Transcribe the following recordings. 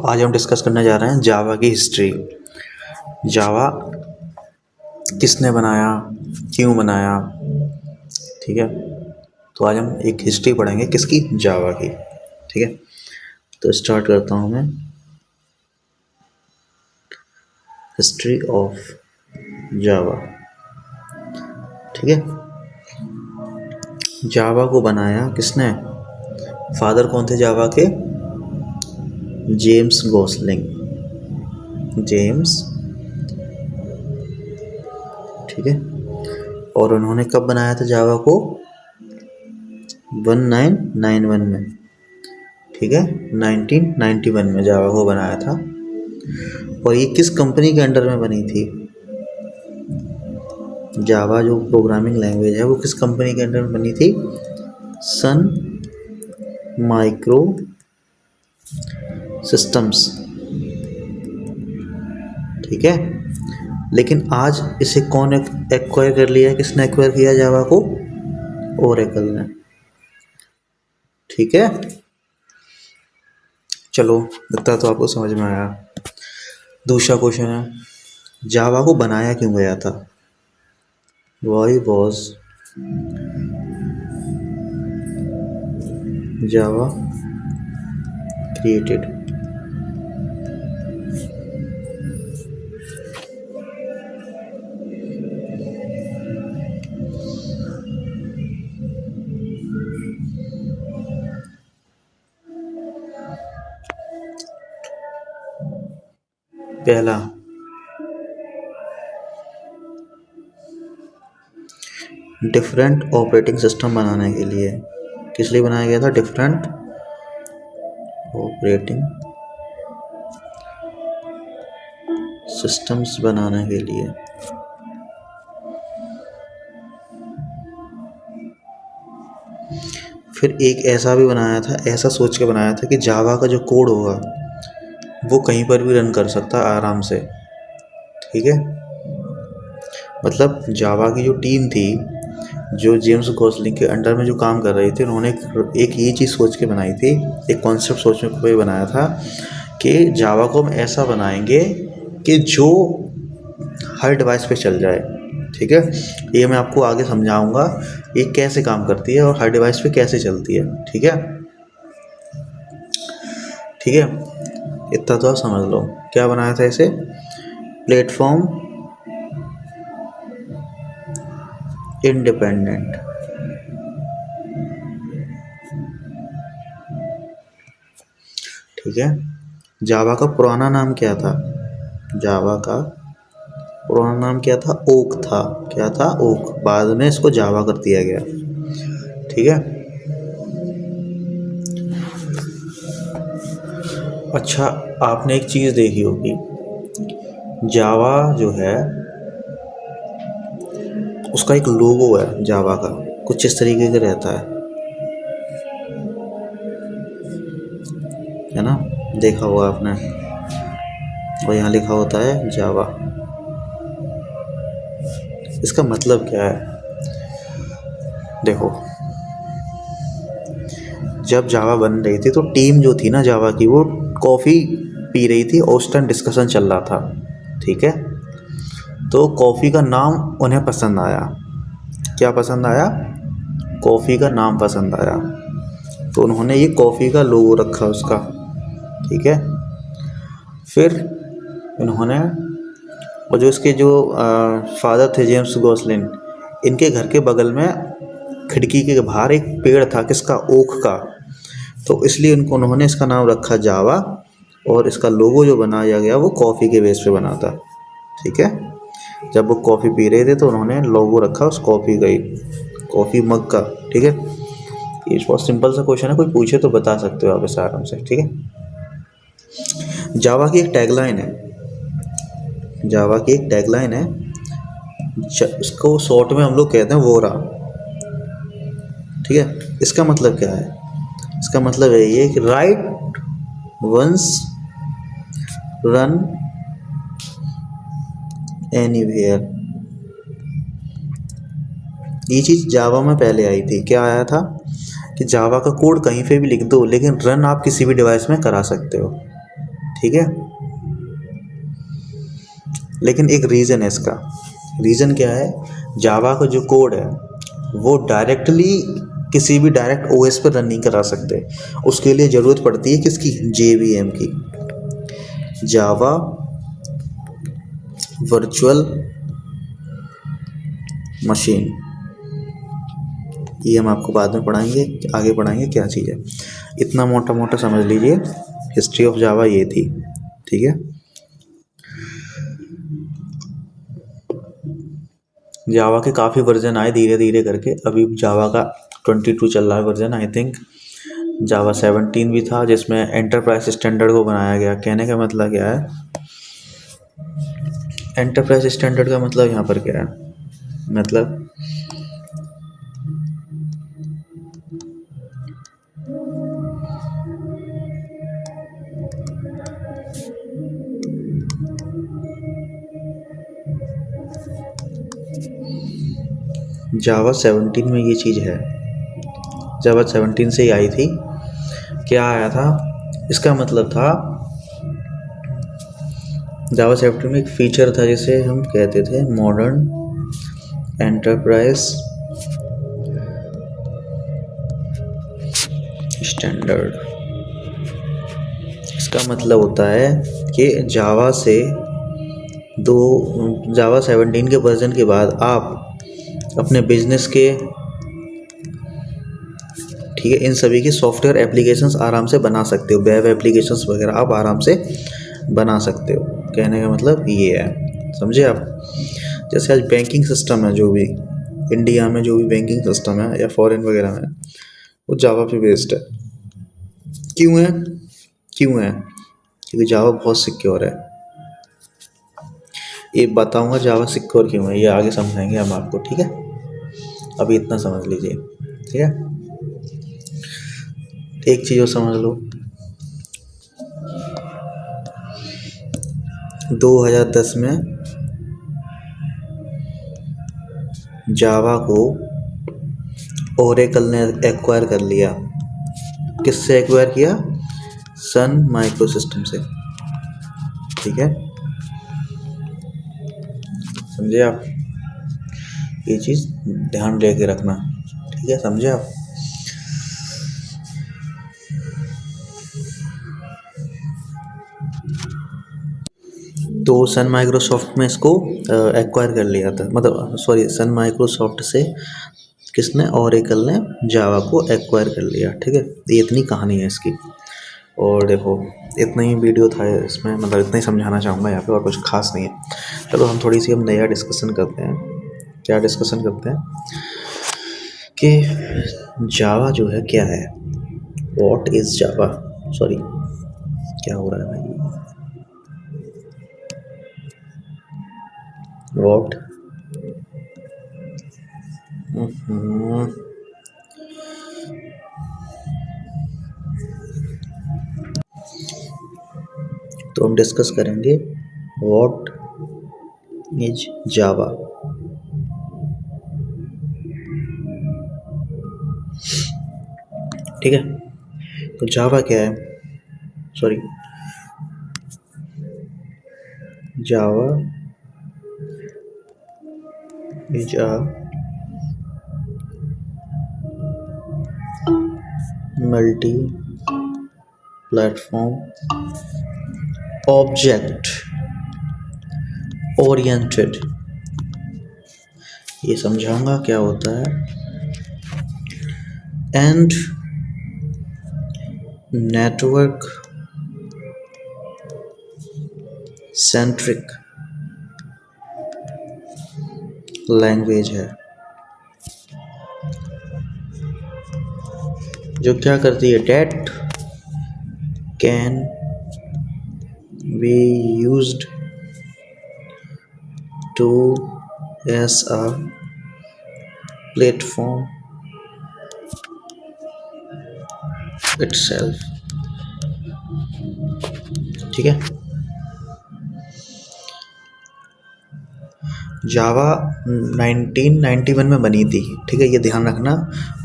आज हम डिस्कस करने जा रहे हैं जावा की हिस्ट्री। जावा किसने बनाया, क्यों बनाया, ठीक है। तो आज हम एक हिस्ट्री पढ़ेंगे किसकी, जावा की, ठीक है। तो स्टार्ट करता हूँ मैं। हिस्ट्री ऑफ जावा, ठीक है। जावा को बनाया किसने, फादर कौन थे जावा के, जेम्स गॉसलिंग, जेम्स, ठीक है। और उन्होंने कब बनाया था जावा को, 1991 में, ठीक है, 1991 में जावा को बनाया था। और ये किस कंपनी के अंडर में बनी थी, जावा जो प्रोग्रामिंग लैंग्वेज है वो किस कंपनी के अंडर में बनी थी, सन माइक्रो सिस्टम्स, ठीक है। लेकिन आज इसे कौन एक्वायर कर लिया है, किसने एक्वायर किया जावा को, ओरेकल ने, ठीक है। चलो, लगता तो आपको समझ में आया। दूसरा क्वेश्चन है, जावा को बनाया क्यों गया था, वाई वॉज जावा क्रिएटेड, पहला डिफरेंट ऑपरेटिंग सिस्टम बनाने के लिए, किस लिए बनाया गया था, डिफरेंट ऑपरेटिंग सिस्टम्स बनाने के लिए। फिर एक ऐसा भी बनाया था, ऐसा सोच के बनाया था कि जावा का जो कोड होगा वो कहीं पर भी रन कर सकता है आराम से, ठीक है। मतलब जावा की जो टीम थी, जो जेम्स गॉसलिंग के अंडर में जो काम कर रही थी, उन्होंने एक ये चीज़ सोच के बनाई थी, एक कॉन्सेप्ट सोच के बनाया था कि जावा को हम ऐसा बनाएंगे कि जो हर डिवाइस पे चल जाए, ठीक है। ये मैं आपको आगे समझाऊंगा ये कैसे काम करती है और हर डिवाइस पे कैसे चलती है, ठीक है, ठीक है। इतना तो आप समझ लो। क्या बनाया था इसे, प्लेटफॉर्म इंडिपेंडेंट, ठीक है। जावा का पुराना नाम क्या था, जावा का पुराना नाम क्या था, ओक था, क्या था, ओक। बाद में इसको जावा कर दिया गया, ठीक है। अच्छा, आपने एक चीज़ देखी होगी, जावा जो है उसका एक लोगो है जावा का, कुछ इस तरीके का रहता है ना, देखा होगा आपने। और यहाँ लिखा होता है जावा। इसका मतलब क्या है, देखो, जब जावा बन रही थी तो टीम जो थी ना जावा की, वो कॉफ़ी पी रही थी और उस टाइम डिस्कशन चल रहा था, ठीक है। तो कॉफ़ी का नाम उन्हें पसंद आया, क्या पसंद आया, कॉफ़ी का नाम पसंद आया, तो उन्होंने ये कॉफ़ी का लोगो रखा उसका, ठीक है। फिर इन्होंने, और जो इसके जो फादर थे जेम्स गॉसलिन, इनके घर के बगल में खिड़की के बाहर एक पेड़ था, किसका, ओक का, तो इसलिए उन्होंने इसका नाम रखा जावा। और इसका लोगो जो बनाया गया वो कॉफ़ी के बेस पे बना था, ठीक है। जब वो कॉफ़ी पी रहे थे तो उन्होंने लोगो रखा उस कॉफ़ी का ही, कॉफ़ी मग का, ठीक है। ये बहुत सिंपल सा क्वेश्चन है, कोई पूछे तो बता सकते हो आप इसे आराम से, ठीक है। जावा की एक टैगलाइन है, जावा की एक टैगलाइन है, इसको शॉर्ट में हम लोग कहते हैं वोरा, ठीक है। इसका मतलब क्या है, इसका मतलब है ये कि राइट वंस रन एनीवेयर। ये चीज़ जावा में पहले आई थी, क्या आया था कि जावा का कोड कहीं पे भी लिख दो लेकिन रन आप किसी भी डिवाइस में करा सकते हो, ठीक है। लेकिन एक रीज़न है इसका। रीज़न क्या है, जावा का जो कोड है वो डायरेक्टली किसी भी डायरेक्ट ओएस पर रन नहीं करा सकते। उसके लिए ज़रूरत पड़ती है किसकी, जेवीएम की, जावा वर्चुअल मशीन। ये हम आपको बाद में पढ़ाएंगे, आगे पढ़ाएंगे क्या चीज़ है। इतना मोटा मोटा समझ लीजिए, हिस्ट्री ऑफ जावा ये थी, ठीक है। जावा के काफ़ी वर्जन आए धीरे धीरे करके। अभी जावा का 22 चल रहा है वर्जन, आई थिंक जावा 17 भी था जिसमें एंटरप्राइज स्टैंडर्ड को बनाया गया। कहने का मतलब क्या है, एंटरप्राइज स्टैंडर्ड का मतलब यहाँ पर क्या है, मतलब जावा 17 में ये चीज़ है, जावा 17 से ही आई थी। क्या आया था, इसका मतलब था जावा 17 में एक फीचर था जिसे हम कहते थे मॉडर्न एंटरप्राइज स्टैंडर्ड। इसका मतलब होता है कि जावा 17 के वर्जन के बाद आप अपने बिजनेस के, ठीक है, इन सभी की सॉफ्टवेयर एप्लीकेशंस आराम से बना सकते हो, वेब एप्लीकेशंस वगैरह आप आराम से बना सकते हो। कहने का मतलब ये है, समझे आप। जैसे आज बैंकिंग सिस्टम है, जो भी इंडिया में जो भी बैंकिंग सिस्टम है या फॉरेन वगैरह में, वो जावा पे बेस्ड है। क्यों है, क्यों है, क्योंकि जावा बहुत सिक्योर है। ये बताऊंगा जावा सिक्योर क्यों है, ये आगे समझाएंगे हम आपको, ठीक है। अभी इतना समझ लीजिए, ठीक है। एक चीज़ और समझ लो, 2010 में जावा को ओरेकल ने एक्वायर कर लिया। किससे एक्वायर किया, सन माइक्रो सिस्टम से, ठीक है। समझे आप, ये चीज़ ध्यान दे के रखना, ठीक है, समझे आप। तो सन माइक्रोसॉफ्ट में इसको एक्वायर कर लिया था, मतलब सॉरी, सन माइक्रोसॉफ्ट से किसने, ओरेकल ने जावा को एक्वायर कर लिया, ठीक है। ये इतनी कहानी है इसकी। और देखो, इतना ही वीडियो था इसमें, मतलब इतना ही समझाना चाहूँगा यहाँ पे, और कुछ खास नहीं है। चलो हम थोड़ी सी हम नया डिस्कशन करते हैं। क्या डिस्कशन करते हैं कि जावा जो है क्या है, व्हाट इज़ जावा। सॉरी, क्या हो रहा है भाई, व्हाट तो हम डिस्कस करेंगे व्हाट इज जावा। ठीक है, तो जावा क्या है, sorry, Java is a multi platform object oriented, ये समझाऊंगा क्या होता है, एंड नेटवर्क सेंट्रिक लैंग्वेज है, जो क्या करती है, that can be used to as a platform itself, ठीक है। जावा 1991 में बनी थी, ठीक है, ये ध्यान रखना।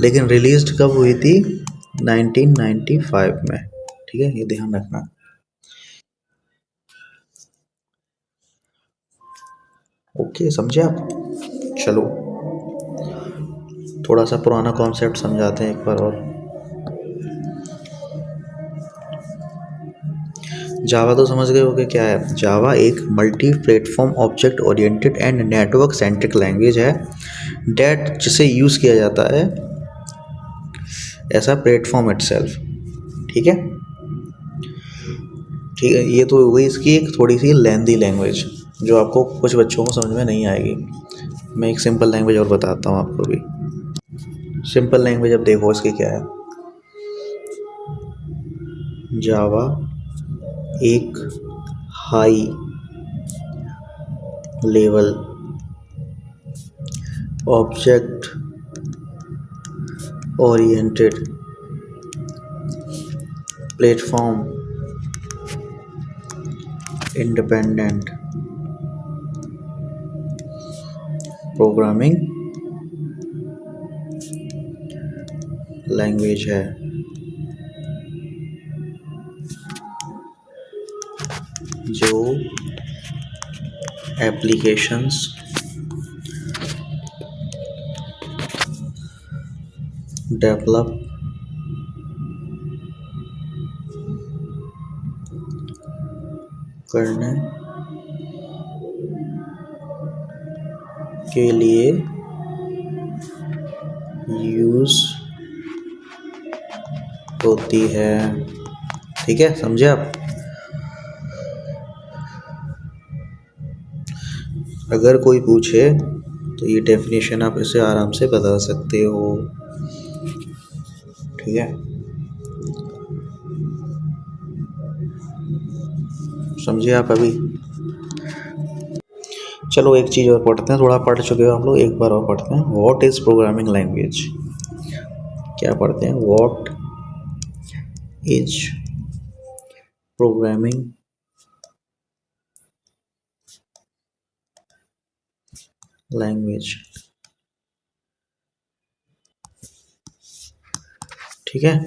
लेकिन रिलीज्ड कब हुई थी, 1995 में, ठीक है, ये ध्यान रखना। ओके, समझे आप? चलो थोड़ा सा पुराना कॉन्सेप्ट समझाते हैं एक बार और। जावा तो समझ गए होगे क्या है। जावा एक multi platform object oriented and network centric language है डेट जिसे यूज़ किया जाता है ऐसा प्लेटफॉर्म इटसेल्फ। ठीक है, ठीक है। ये तो हो गई इसकी एक थोड़ी सी लेंदी लैंग्वेज जो आपको कुछ बच्चों को समझ में नहीं आएगी। मैं एक सिंपल लैंग्वेज और बताता हूँ आपको भी। सिंपल लैंग्वेज अब देखो इसकी क्या है। जावा एक high level object oriented platform independent programming language है जो एप्लीकेशंस डेवलप करने के लिए यूज़ होती है। ठीक है, समझे आप? अगर कोई पूछे तो ये डेफिनेशन आप इसे आराम से बता सकते हो। ठीक है, समझे आप अभी? चलो एक चीज़ और पढ़ते हैं, थोड़ा पढ़ चुके हो आप लोग, एक बार और पढ़ते हैं। What is programming language? क्या पढ़ते हैं? What is programming language. ठीक है,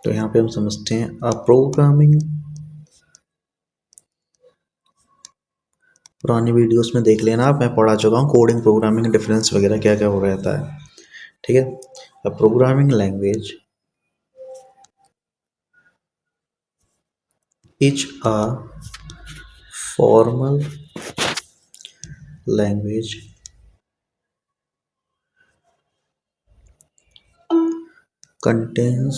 तो यहाँ पे हम समझते हैं अ प्रोग्रामिंग। पुरानी वीडियोस में देख लेना आप, मैं पढ़ा चुका हूँ कोडिंग प्रोग्रामिंग डिफरेंस वगैरह क्या क्या हो रहता है। ठीक है, a programming language is a formal language contains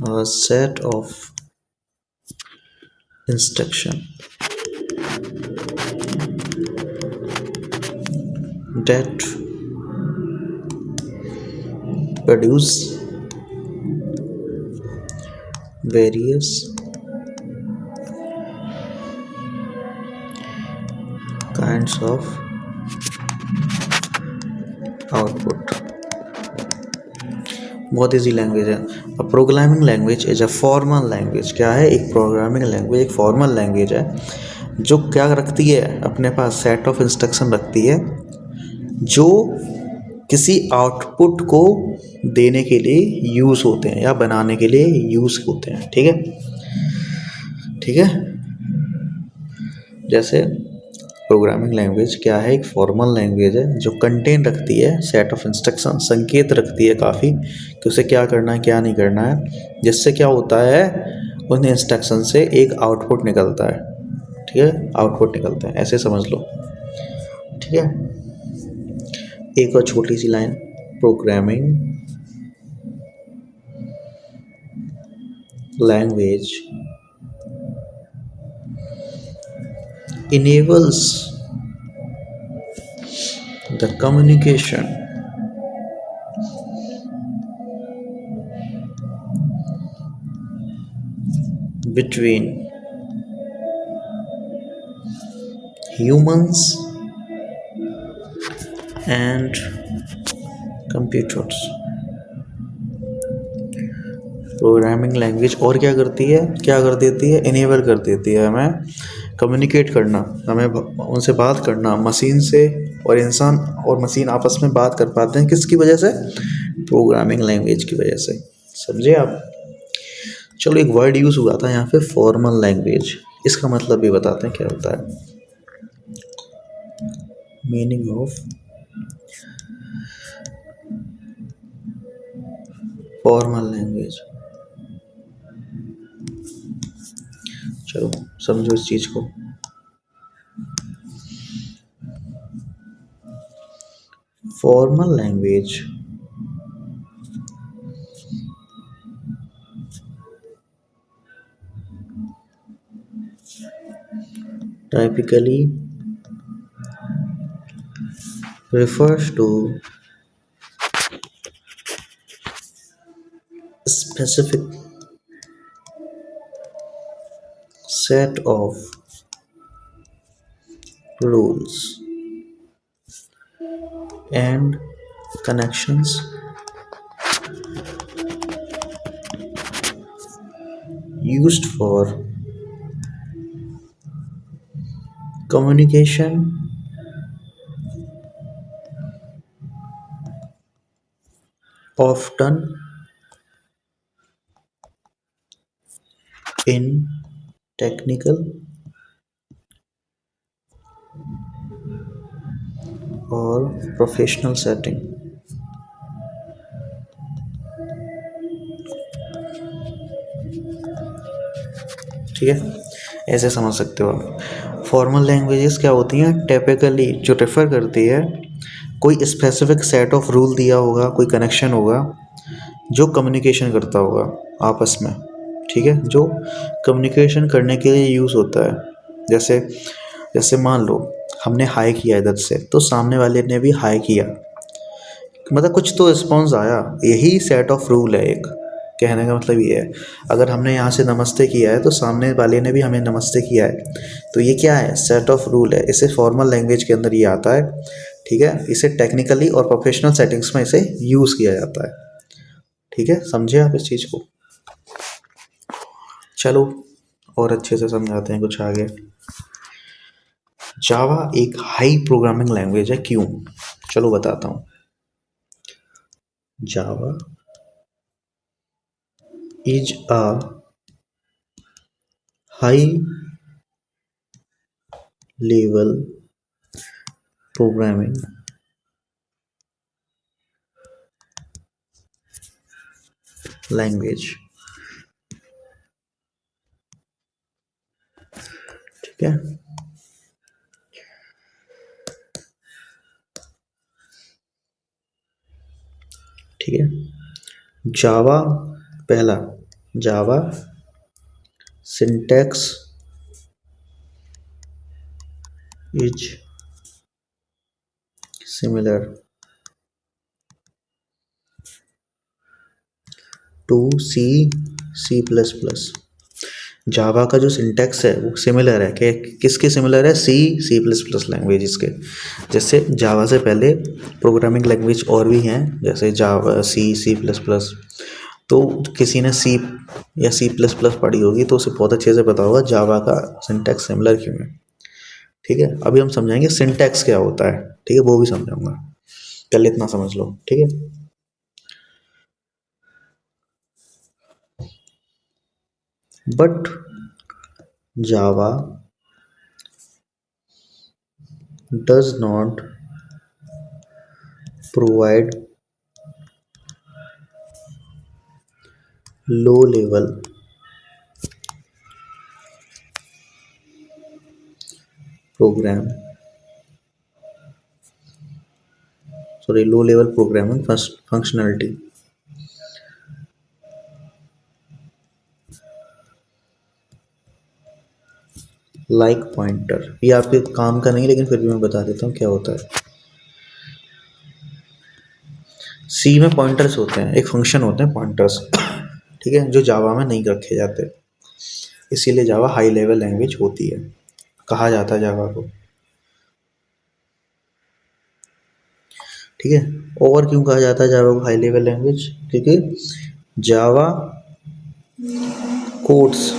a set of instruction that produce various kinds of output। बहुत ईजी लैंग्वेज है। A programming language is a formal language. क्या है? एक प्रोग्रामिंग लैंग्वेज एक फॉर्मल लैंग्वेज है जो क्या रखती है, अपने पास सेट ऑफ इंस्ट्रक्शन रखती है जो किसी आउटपुट को देने के लिए यूज़ होते हैं या बनाने के लिए यूज़ होते हैं। ठीक है, ठीक है। जैसे प्रोग्रामिंग लैंग्वेज क्या है? एक फॉर्मल लैंग्वेज है जो कंटेन रखती है सेट ऑफ इंस्ट्रक्शन, संकेत रखती है काफ़ी कि उसे क्या करना है क्या नहीं करना है, जिससे क्या होता है उन इंस्ट्रक्शन से एक आउटपुट निकलता है। ठीक है, आउटपुट निकलता है, ऐसे समझ लो। ठीक है, एक और छोटी सी line. Programming language enables the communication between humans and computers। Programming language और क्या करती है, क्या कर देती है? इनेबल कर देती है हमें कम्युनिकेट करना, हमें उनसे बात करना, मशीन से। और इंसान और मशीन आपस में बात कर पाते हैं किसकी वजह से? प्रोग्रामिंग लैंग्वेज की वजह से। समझे आप? चलो एक वर्ड यूज हुआ था यहाँ पे फॉर्मल लैंग्वेज, इसका मतलब भी बताते हैं क्या होता है। मीनिंग ऑफ फॉर्मल लैंग्वेज, चलो समझो इस चीज को। Formal language typically refers to specific set of rules and connections used for communication, often in technical or professional setting. ठीक है, ऐसे समझ सकते हो आप। फॉर्मल लैंग्वेजेस क्या होती हैं, टिपिकली जो रेफर करती है कोई स्पेसिफिक सेट ऑफ रूल दिया होगा, कोई कनेक्शन होगा जो कम्युनिकेशन करता होगा आपस में। ठीक है, जो कम्युनिकेशन करने के लिए यूज़ होता है। जैसे जैसे मान लो हमने हाई किया इधर से, तो सामने वाले ने भी हाई किया, मतलब कुछ तो रिस्पॉन्स आया। यही सेट ऑफ रूल है एक, कहने का मतलब ये है। अगर हमने यहाँ से नमस्ते किया है तो सामने वाले ने भी हमें नमस्ते किया है, तो ये क्या है, सेट ऑफ रूल है। इसे फॉर्मल लैंग्वेज के अंदर ये आता है। ठीक है, इसे टेक्निकली और प्रोफेशनल सेटिंग्स में इसे यूज़ किया जाता है। ठीक है, समझे आप इस चीज़ को। चलो और अच्छे से समझाते हैं कुछ आगे। जावा एक हाई प्रोग्रामिंग लैंग्वेज है, क्यों, चलो बताता हूँ। जावा is a high level programming language। ठीक है, ठीक है। जावा पहला, Java syntax is similar to C, C plus plus. Java का जो सिंटैक्स है वो सिमिलर है, कि किसके सिमिलर है, सी, सी प्लस प्लस लैंग्वेजेस के। जैसे जावा से पहले प्रोग्रामिंग लैंग्वेज और भी हैं, जैसे जावा, सी, सी प्लस प्लस। तो किसी ने सी या सी प्लस प्लस पढ़ी होगी तो उसे बहुत अच्छे से पता होगा जावा का सिंटैक्स सिमिलर क्यों है। ठीक है, अभी हम समझाएंगे सिंटैक्स क्या होता है। ठीक है, वो भी समझाऊंगा, पहले इतना समझ लो। ठीक है, but Java does not provide low level program low level programming functionality like pointer. ये आपके काम का नहीं, लेकिन फिर भी मैं बता देता हूँ क्या होता है। सी में पॉइंटर्स होते हैं, एक फंक्शन होते हैं पॉइंटर्स। ठीक है, जो जावा में नहीं रखे जाते, इसीलिए जावा हाई लेवल लैंग्वेज होती है, कहा जाता है जावा को। ठीक है, और क्यों कहा जाता है जावा को हाई लेवल लैंग्वेज, क्योंकि Java codes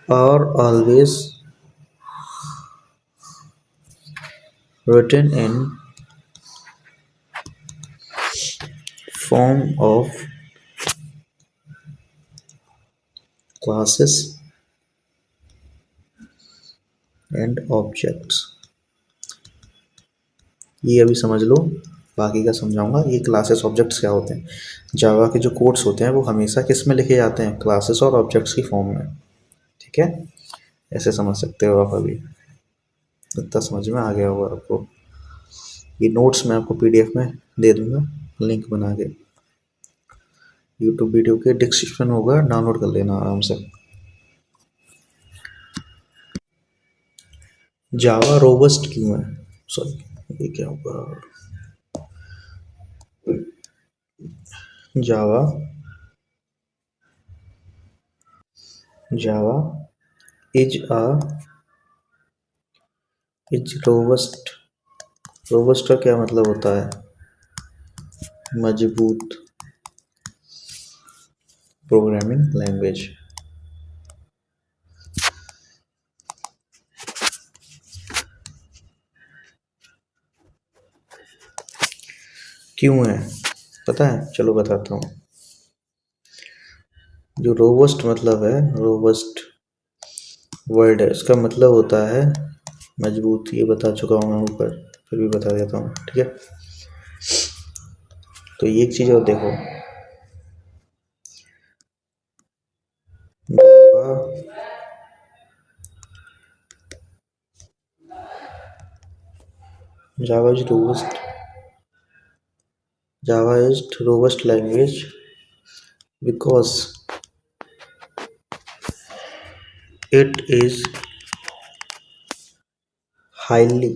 are always written in form of classes and objects, ये अभी समझ लो, बाकी का समझाऊंगा। ये क्लासेस ऑब्जेक्ट्स क्या होते हैं। जावा के जो कोड्स होते हैं वो हमेशा किस में लिखे जाते हैं, क्लासेस और ऑब्जेक्ट्स की फॉर्म में। ठीक है, ऐसे समझ सकते हो आप। अभी इतना समझ में आ गया होगा आपको। ये नोट्स मैं आपको पीडीएफ में दे दूंगा, लिंक बना के। यूट्यूब वीडियो के डिस्क्रिप्शन होगा, डाउनलोड कर लेना आराम से। जावा रोबस्ट क्यों है, सॉरी ये क्या होगा, Java Java is a is robust. Robust का क्या मतलब होता है, मजबूत प्रोग्रामिंग लैंग्वेज। क्यों है पता है, चलो बताता हूँ। जो रोबस्ट मतलब है, रोबस्ट वर्ड है, इसका मतलब होता है मजबूत। ये बता चुका हूँ मैं ऊपर, फिर भी बता देता हूँ। ठीक है, तो ये एक चीज़ और देखो। Java is robust, Java is robust language because it is highly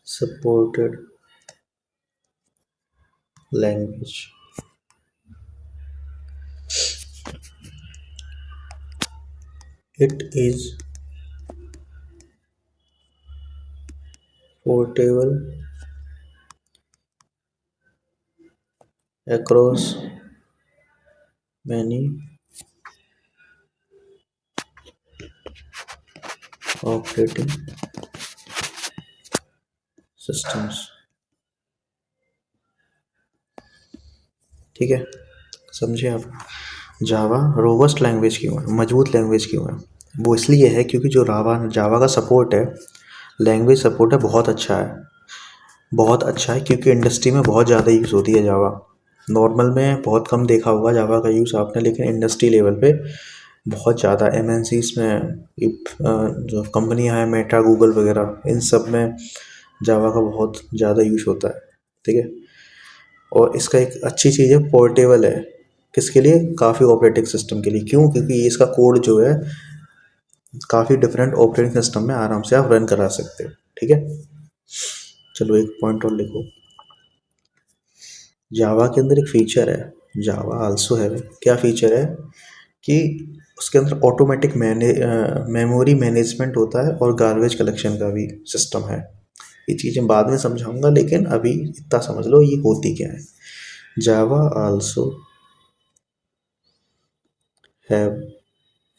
supported language. It is portable across many operating systems. ठीक है, समझे आप। जावा रोबस्ट लैंग्वेज क्यों है, मजबूत लैंग्वेज क्यों है, वो इसलिए है क्योंकि जो जावा का सपोर्ट है, लैंग्वेज सपोर्ट है, बहुत अच्छा है। बहुत अच्छा है क्योंकि इंडस्ट्री में बहुत ज़्यादा यूज़ होती है जावा। नॉर्मल में बहुत कम देखा होगा जावा का यूज़ आपने, लेकिन इंडस्ट्री लेवल पे बहुत ज़्यादा एमएनसीज में, जो कंपनियां हैं मेटा गूगल वगैरह, इन सब में जावा का बहुत ज़्यादा यूज़ होता है। ठीक है, और इसका एक अच्छी चीज़ है, पोर्टेबल है। किसके लिए, काफ़ी ऑपरेटिंग सिस्टम के लिए। क्यों, क्योंकि इसका कोड जो है काफ़ी डिफरेंट ऑपरेटिंग सिस्टम में आराम से आप रन करा सकते हो। ठीक है, चलो एक पॉइंट और लिखो। जावा के अंदर एक फीचर है, जावा आल्सो है, क्या फीचर है कि उसके अंदर ऑटोमेटिक मेमोरी मैनेजमेंट होता है और गार्बेज कलेक्शन का भी सिस्टम है। ये चीज़ें बाद में समझाऊंगा, लेकिन अभी इतना समझ लो ये होती क्या है। Java also have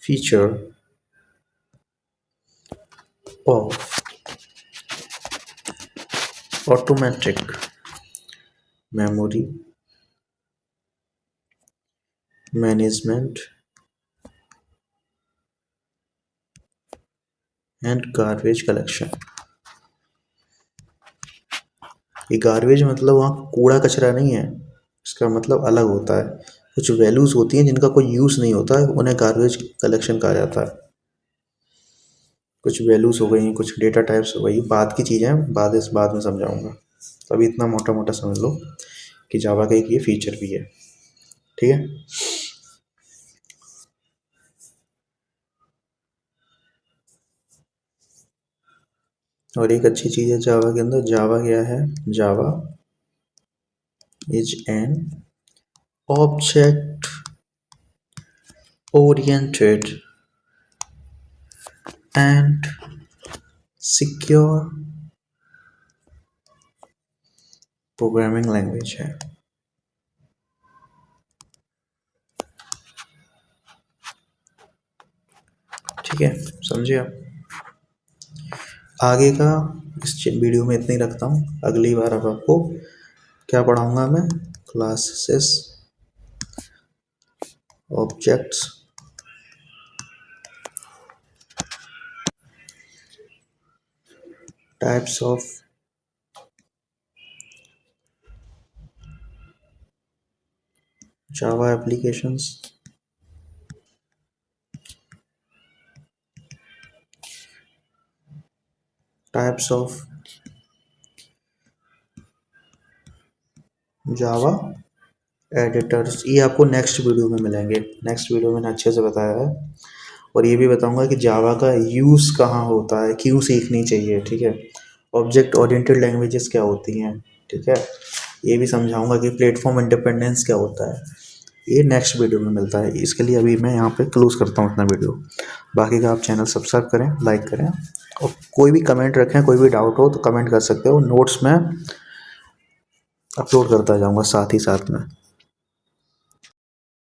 feature of automatic memory management and garbage collection. ये गार्बेज मतलब वहाँ कूड़ा कचरा नहीं है, इसका मतलब अलग होता है। कुछ वैल्यूज़ होती हैं जिनका कोई यूज़ नहीं होता है, उन्हें गार्बेज कलेक्शन कहा जाता है। कुछ वैल्यूज़ हो गई, कुछ डेटा टाइप्स हो गई, बाद की चीज़ें बाद में समझाऊंगा। अभी इतना मोटा मोटा समझ लो कि जावा का एक ये फीचर भी है। ठीक है, और एक अच्छी चीज़ है जावा के अंदर, जावा क्या है, Java is an object oriented and secure programming language है। ठीक है, समझे आप। आगे का इस वीडियो में इतना ही रखता हूँ। अगली बार अब आपको क्या पढ़ाऊँगा मैं, classes objects, types of Java applications, types of Java editors. ये आपको नेक्स्ट वीडियो में मिलेंगे। नेक्स्ट वीडियो में मैंने अच्छे से बताया है, और ये भी बताऊंगा कि जावा का यूज़ कहाँ होता है, क्यों सीखनी चाहिए, ठीक है। ऑब्जेक्ट ओरिएंटेड लैंग्वेजेस क्या होती हैं, ठीक है। ये भी समझाऊंगा कि प्लेटफॉर्म इंडिपेंडेंस क्या होता है। ये नेक्स्ट वीडियो में मिलता है। इसके लिए अभी मैं यहाँ पे क्लोज करता हूँ अपना वीडियो। बाकी का आप चैनल सब्सक्राइब करें, लाइक करें, और कोई भी कमेंट रखें, कोई भी डाउट हो तो कमेंट कर सकते हो। नोट्स में अपलोड करता जाऊँगा साथ ही साथ में।